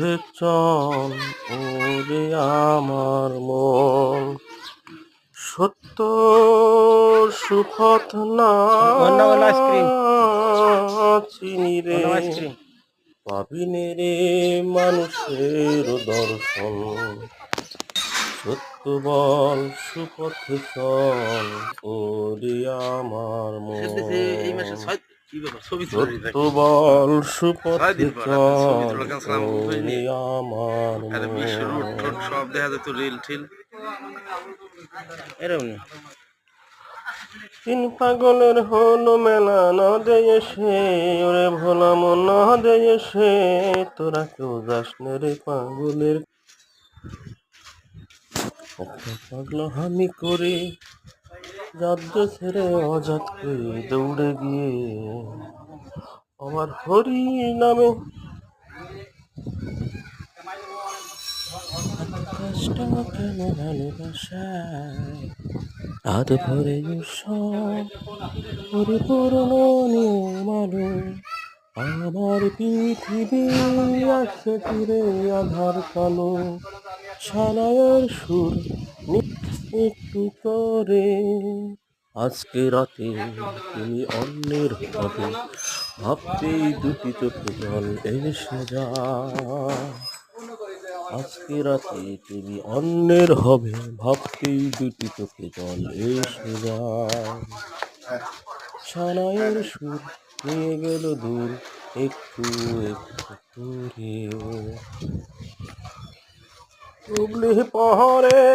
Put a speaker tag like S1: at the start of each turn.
S1: সুপথে চল ওরে আমার মন, সত্য সুপথ না চিনি রে, পাবিনে রে মানুষের দর্শন। সত্য বল সুপথে চল ওরে আমার মন, সত্য বল সুপথে চল ওরে আমার মন।
S2: সব দেখা যেত রিল ঠিল এরকম
S1: তিন পাগলের হলো মেলা নদে এসে, ওরে ভোলা মন নদে এসে, তোরা কেউ যাস না রে পাগলের। একটা পাগলা হামি করে যাদ্য ছেড়ে অজাত করে দৌড়ে গিয়ে আমার হরি নামে কষ্ট কেন ভালোবাসায় আদ ভরে সব পরিপূর্ণ নিয়মালো। আমার পৃথিবী আসছে ফিরে আধার কালো, ছানায়ের সুর একটু করে। আজকে রাতে তুমি অন্যের হবে, ভাবতেই দুটি চোখে জল এসে যা। আজকে রাতে তুমি অন্যের হবে, ভাবতেই দুটি চোখে জল এসে যায়। সানাইয়ের সুর নিয়ে গেল দূর একটু একটু করে, হুগলি পাহাড়ে